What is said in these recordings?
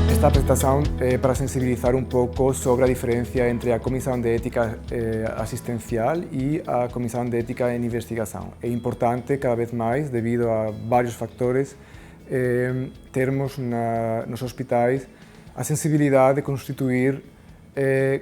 Esta presentación para sensibilizar un pouco sobre a diferencia entre a Comisión de Ética Asistencial e a Comisión de Ética en Investigación. É importante, cada vez máis, debido a varios factores, termos nos hospitais a sensibilidade de constituir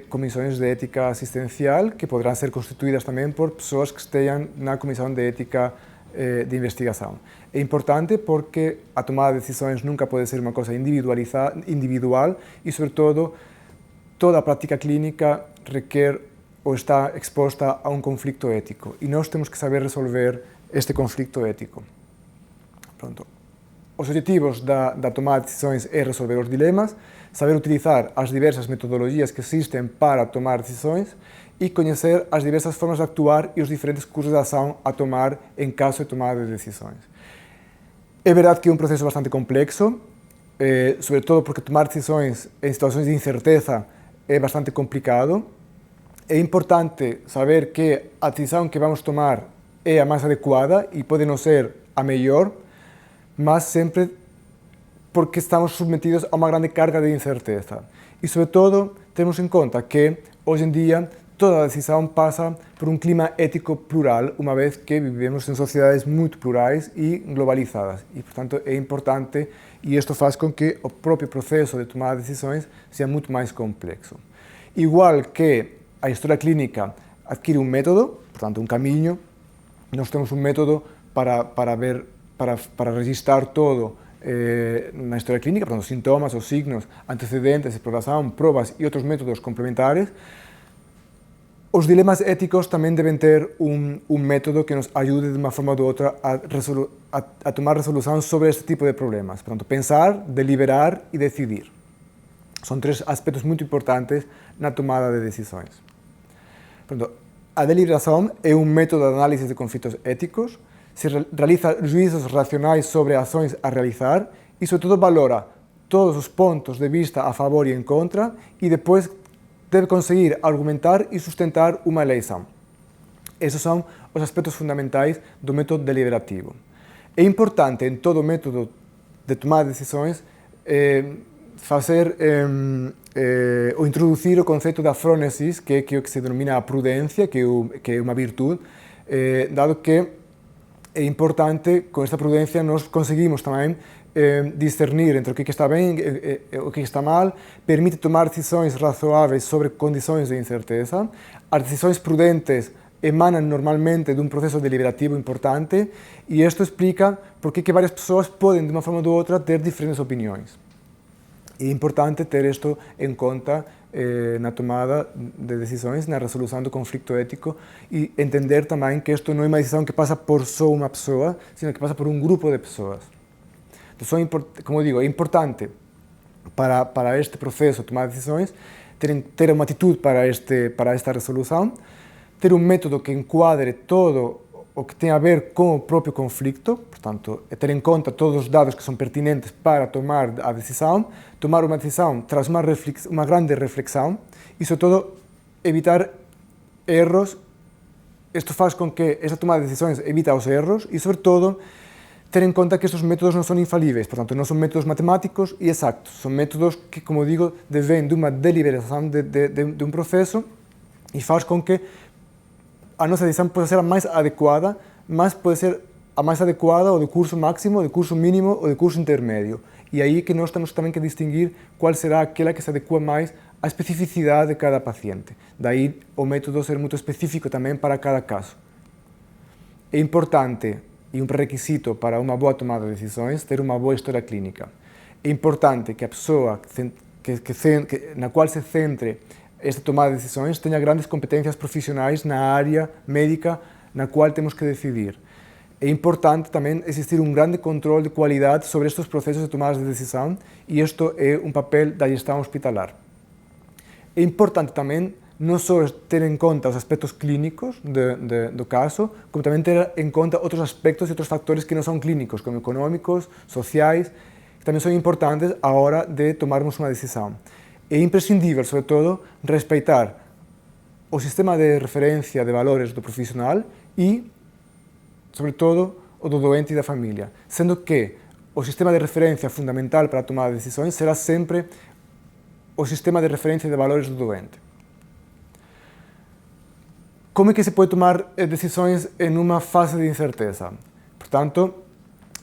comisións de ética asistencial que poderán ser constituídas tamén por persoas que estean na Comisión de Ética de investigación. É importante porque a tomada de decisões nunca pode ser unha cosa individual e, sobre todo, toda a práctica clínica requer ou está exposta a un conflicto ético e nós temos que saber resolver este conflicto ético. Pronto. Os objetivos da tomada de decisões é resolver os dilemas, saber utilizar as diversas metodologias que existen para tomar decisões e coñecer as diversas formas de actuar e os diferentes cursos de ação a tomar em caso de tomada de decisões. É verdade que é um processo bastante complexo, sobretudo porque tomar decisões em situações de incerteza é bastante complicado. É importante saber que a decisão que vamos tomar é a mais adequada e pode não ser a melhor, mas sempre porque estamos submetidos a uma grande carga de incerteza. E, sobretudo, temos em conta que, hoje em dia, toda a decisão passa por um clima ético plural, uma vez que vivemos em sociedades muito plurais e globalizadas. E, portanto, é importante, e isto faz com que o próprio processo de tomar decisões seja muito mais complexo. Igual que a história clínica adquire um método, portanto, um caminho, nós temos um método para registrar todo na história clínica, portanto, sintomas, os signos, antecedentes, exploração, provas e outros métodos complementares. Os dilemas éticos também devem ter um método que nos ajude de uma forma ou de outra a tomar resolução sobre este tipo de problemas. Portanto, pensar, deliberar e decidir. São três aspectos muito importantes na tomada de decisões. Portanto, a deliberação é um método de análise de conflitos éticos, se realiza juízos racionais sobre ações a realizar e, sobretudo, valora todos os pontos de vista a favor e em contra e depois deve conseguir argumentar e sustentar uma eleição. Esses são os aspectos fundamentais do método deliberativo. É importante, em todo método de tomar decisões, ou introduzir o conceito da frónesis, que é o que se denomina a prudência, que é uma virtude, dado que é importante, com esta prudência, nós conseguimos também discernir entre o que está bem e o que está mal, permite tomar decisões razoáveis sobre condições de incerteza. As decisões prudentes emanam normalmente de um processo deliberativo importante e isto explica por que várias pessoas podem, de uma forma ou de outra, ter diferentes opiniões. É importante ter isto em conta na tomada de decisões, na resolução do conflito ético e entender também que isto não é uma decisão que passa por só uma pessoa, sino que passa por um grupo de pessoas. Então, como digo, é importante para este processo de tomar decisões ter uma atitude para esta resolução, ter um método que enquadre todo o que tem a ver com o próprio conflito, portanto, ter em conta todos os dados que são pertinentes para tomar a decisão. Tomar uma decisão traz uma grande reflexão e, sobretudo, evitar erros. Isto faz com que esta tomada de decisões evite os erros e, sobretudo, ter em conta que estes métodos não são infalíveis, portanto, não são métodos matemáticos e exatos. São métodos que, como digo, devem de uma deliberação de um processo e faz com que a nossa decisão pode ser a mais adequada, mas pode ser a mais adequada ou de curso máximo, de curso mínimo ou de curso intermédio. E aí que nós temos também que distinguir qual será aquela que se adequa mais à especificidade de cada paciente. Daí o método ser muito específico também para cada caso. É importante e um pré-requisito para uma boa tomada de decisões ter uma boa história clínica. É importante que a pessoa na qual se centre esta tomada de decisões tenha grandes competências profissionais na área médica na qual temos que decidir. É importante também existir um grande controle de qualidade sobre estes processos de tomada de decisão e isto é um papel da gestão hospitalar. É importante também não só ter em conta os aspectos clínicos do caso, como também ter em conta outros aspectos e outros fatores que não são clínicos, como econômicos, sociais, que também são importantes à hora de tomarmos uma decisão. É imprescindível, sobretudo, respeitar o sistema de referência de valores do profissional e, sobretudo, o do doente e da família, sendo que o sistema de referência fundamental para a tomada de decisões será sempre o sistema de referência de valores do doente. Como é que se pode tomar decisões em uma fase de incerteza? Portanto,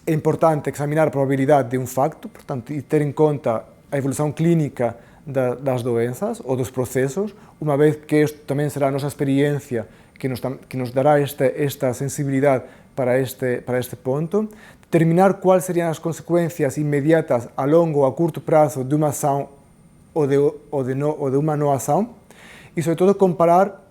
é importante examinar a probabilidade de um facto, portanto, e ter em conta a evolução clínica das doenças ou dos processos, uma vez que isto também será a nossa experiência que nos dará esta sensibilidade para este ponto, determinar quais seriam as consequências imediatas a longo ou a curto prazo de uma ação ou de uma não ação, e, sobretudo, comparar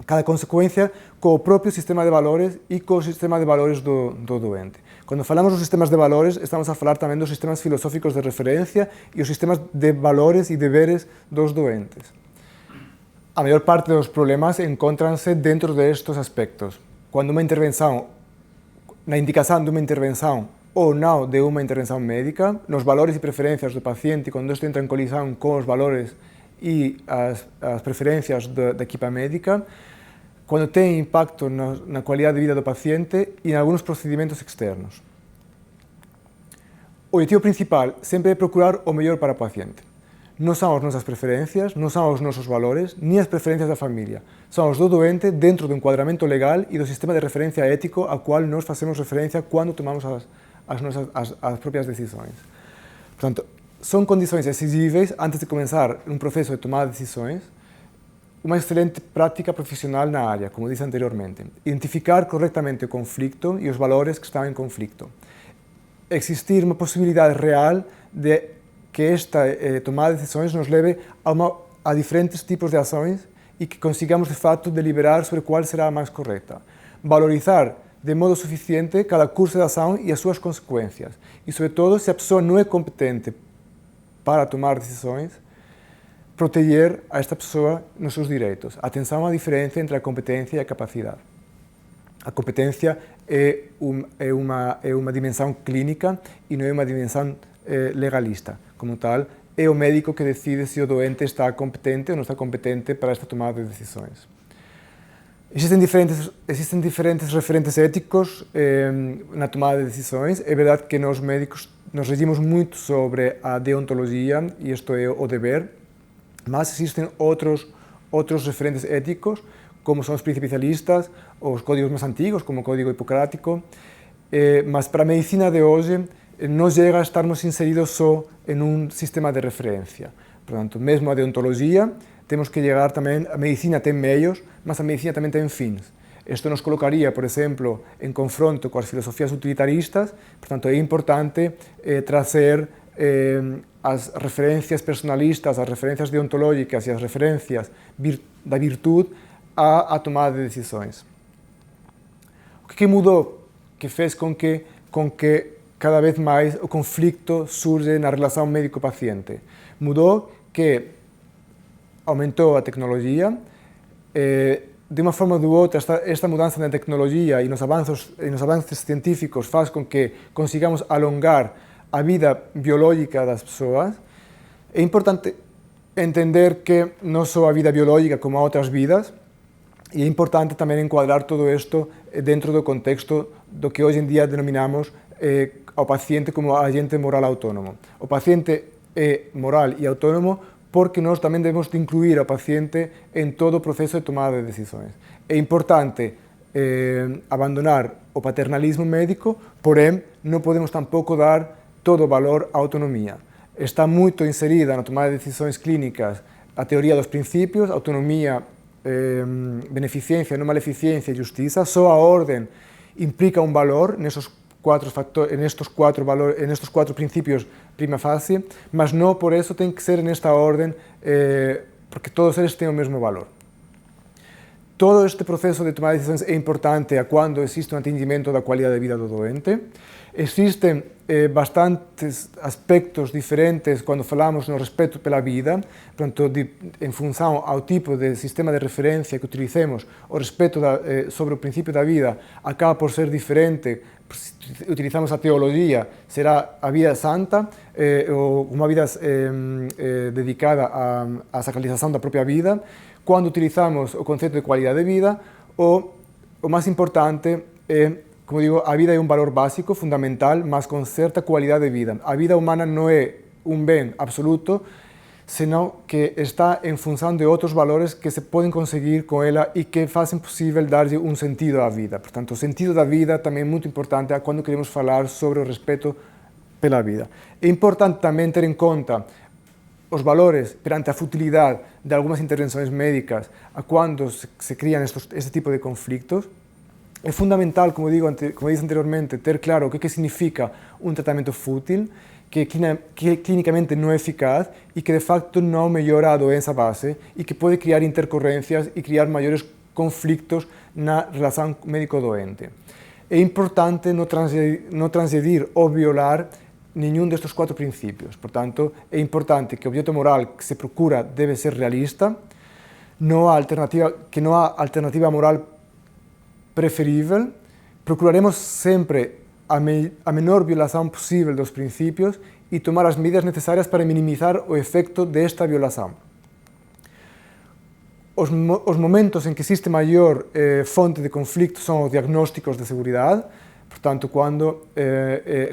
cada consequência com o próprio sistema de valores e com o sistema de valores do doente. Quando falamos dos sistemas de valores, estamos a falar também dos sistemas filosóficos de referência e os sistemas de valores e deveres dos doentes. A maior parte dos problemas encontram-se dentro destes aspectos. Quando uma intervenção, na indicação de uma intervenção ou não de uma intervenção médica, nos valores e preferências do paciente, quando isto entra em colisão com os valores e as preferências da equipa médica, quando tem impacto na qualidade de vida do paciente e em alguns procedimentos externos. O objetivo principal sempre é procurar o melhor para o paciente. Não são as nossas preferências, não são os nossos valores, nem as preferências da família. São os do doente dentro do enquadramento legal e do sistema de referência ético ao qual nós fazemos referência quando tomamos as próprias decisões. Portanto, são condições exigíveis antes de começar um processo de tomada de decisões, uma excelente prática profissional na área, como disse anteriormente. Identificar corretamente o conflito e os valores que estão em conflito. Existir uma possibilidade real de que esta tomada de decisões nos leve a diferentes tipos de ações e que consigamos, de fato, deliberar sobre qual será a mais correta. Valorizar de modo suficiente cada curso de ação e as suas consequências. E, sobretudo, se a pessoa não é competente para tomar decisões, proteger a esta pessoa nos seus direitos. Atenção à diferença entre a competência e a capacidade. A competência é uma dimensão clínica e não é uma dimensão legalista. Como tal, é o médico que decide se o doente está competente ou não está competente para esta tomada de decisões. Existem diferentes referentes éticos na tomada de decisões. É verdade que nós médicos nos regimos muito sobre a deontologia, e isto é o dever, mas existem outros referentes éticos, como são os principialistas, os códigos mais antigos, como o Código Hipocrático, mas para a medicina de hoje não chega a estarmos inseridos só em um sistema de referência. Portanto, mesmo a deontologia, temos que chegar também, a medicina tem meios, mas a medicina também tem fins. Isto nos colocaria, por exemplo, em confronto com as filosofias utilitaristas, portanto, é importante trazer as referências personalistas, as referências deontológicas e as referências da virtude à tomada de decisões. O que mudou? Que fez com que cada vez mais o conflito surge na relação médico-paciente. Mudou que aumentou a tecnologia, de uma forma ou de outra, esta mudança na tecnologia e nos avanços científicos faz com que consigamos alongar a vida biológica das pessoas. É importante entender que não só a vida biológica, como a outras vidas, e é importante também enquadrar todo isto dentro do contexto do que hoje em dia denominamos ao paciente como agente moral autónomo. O paciente é moral e autónomo porque nós também devemos de incluir ao paciente em todo o processo de tomada de decisões. É importante abandonar o paternalismo médico, porém não podemos tampouco dar todo o valor à autonomia. Está muito inserida na tomada de decisões clínicas a teoria dos princípios, autonomia, beneficência, não maleficência e justiça. Só a ordem implica um valor nestes quatro princípios prima facie, mas não por isso tem que ser nesta ordem, porque todos eles têm o mesmo valor. Todo este processo de tomar decisões é importante quando existe um atingimento da qualidade de vida do doente. Existem bastantes aspectos diferentes quando falamos no respeito pela vida, portanto, em função ao tipo de sistema de referência que utilizemos, o respeito sobre o princípio da vida acaba por ser diferente. Se utilizamos a teologia, será a vida santa, ou uma vida dedicada à sacralização da própria vida. Quando utilizamos o conceito de qualidade de vida, o mais importante é como digo, a vida é un valor básico, fundamental, mas con certa cualidade de vida. A vida humana non é un ben absoluto, senón que está en función de outros valores que se poden conseguir con ela e que facen posible darlle un sentido á vida. Portanto, o sentido da vida tamén é muito importante cando queremos falar sobre o respeto pela vida. É importante tamén ter en conta os valores perante a futilidade de algumas intervenções médicas a quando se crían este tipo de conflictos. É fundamental, como disse anteriormente, ter claro o que significa um tratamento fútil, que clinicamente não é eficaz e que de facto não melhora a doença base e que pode criar intercorrências e criar maiores conflictos na relação médico-doente. É importante não transgredir ou violar nenhum destes 4 princípios. Portanto, é importante que o objeto moral que se procura deve ser realista, que não há alternativa moral preferível, procuraremos sempre a menor violação possível dos princípios e tomar as medidas necessárias para minimizar o efecto desta violação. Os momentos em que existe maior fonte de conflito são os diagnósticos de seguridade. Portanto, quando,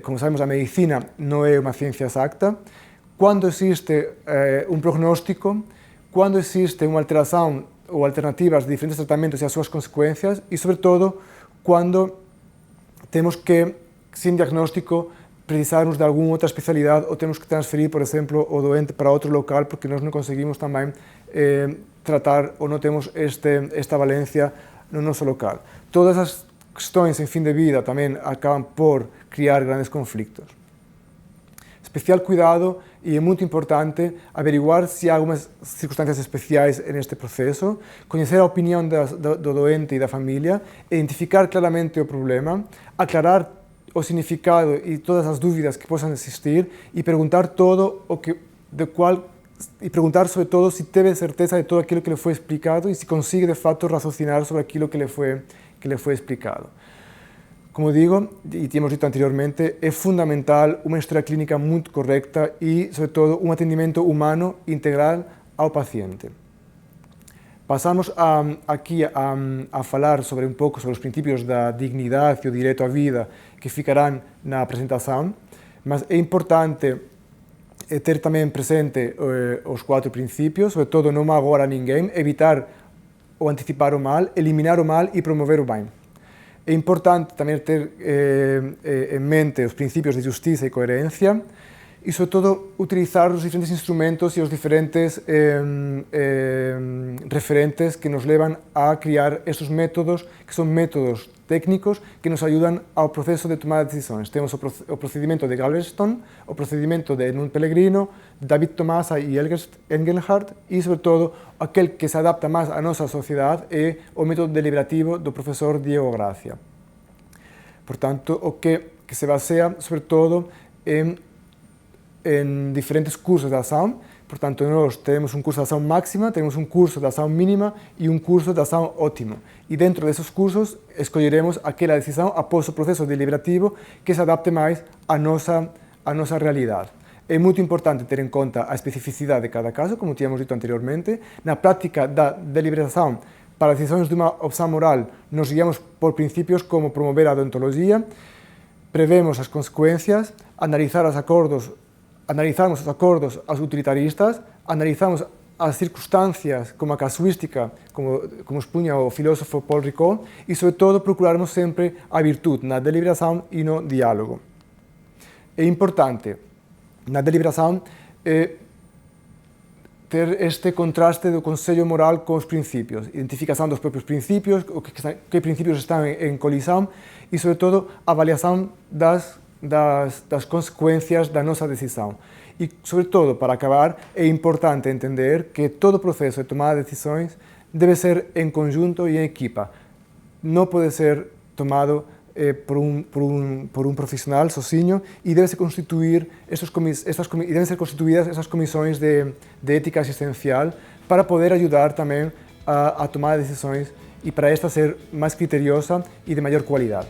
como sabemos, a medicina não é uma ciência exata, quando existe um prognóstico, quando existe uma alteração ou alternativas de diferentes tratamentos e as suas consequências, e, sobretudo, quando temos que, sem diagnóstico, precisarmos de alguma outra especialidade ou temos que transferir, por exemplo, o doente para outro local porque nós não conseguimos também tratar ou não temos esta valência no nosso local. Todas as questões em fim de vida também acabam por criar grandes conflitos. Especial cuidado, e é muito importante averiguar se há algumas circunstâncias especiais neste processo, conhecer a opinião do doente e da família, identificar claramente o problema, aclarar o significado e todas as dúvidas que possam existir e perguntar perguntar sobre todo se teve certeza de todo aquilo que lhe foi explicado e se consigue de fato raciocinar sobre aquilo que lhe foi explicado. Como digo, e tínhamos dito anteriormente, é fundamental uma história clínica muito correta e, sobretudo, um atendimento humano integral ao paciente. Passamos aqui a falar sobre um pouco sobre os princípios da dignidade e o direito à vida que ficarão na apresentação, mas é importante ter também presente os 4 princípios, sobretudo não magoar a ninguém, evitar ou antecipar o mal, eliminar o mal e promover o bem. É importante também ter em mente os princípios de justiça e coerência e, sobretudo, utilizar os diferentes instrumentos e os diferentes referentes que nos levam a criar estes métodos, que são métodos técnicos que nos ajudam ao processo de tomar decisões. Temos o procedimento de Galveston, o procedimento de Edmund Pellegrino, David Tomasa e Engelhardt e, sobretudo, aquele que se adapta mais à nossa sociedade é o método deliberativo do professor Diego Gracia. Portanto, o que se baseia, sobretudo, em diferentes cursos de ação. Portanto, nós temos um curso de ação máxima, temos um curso de ação mínima e um curso de ação ótimo. E dentro desses cursos, escolheremos aquela decisão após o processo deliberativo que se adapte mais à nossa realidade. É muito importante ter em conta a especificidade de cada caso, como tínhamos dito anteriormente. Na prática da deliberação, para decisões de uma opção moral, nos guiamos por princípios como promover a deontologia, prevemos as consequências, analizarmos os acordos aos utilitaristas, analizamos as circunstâncias como a casuística, como expunha o filósofo Paul Ricoeur, e, sobretudo, procurarmos sempre a virtude na deliberação e no diálogo. É importante, na deliberação, ter este contraste do consello moral com os princípios, identificação dos próprios princípios, que princípios estão em colisão e, sobretudo, avaliação das consequências da nossa decisão. E, sobretudo, para acabar, é importante entender que todo o processo de tomada de decisões deve ser em conjunto e em equipa. Não pode ser tomado por um profissional sozinho e devem ser constituídas essas comissões de ética assistencial para poder ajudar também a tomar decisões e para esta ser mais criteriosa e de maior qualidade.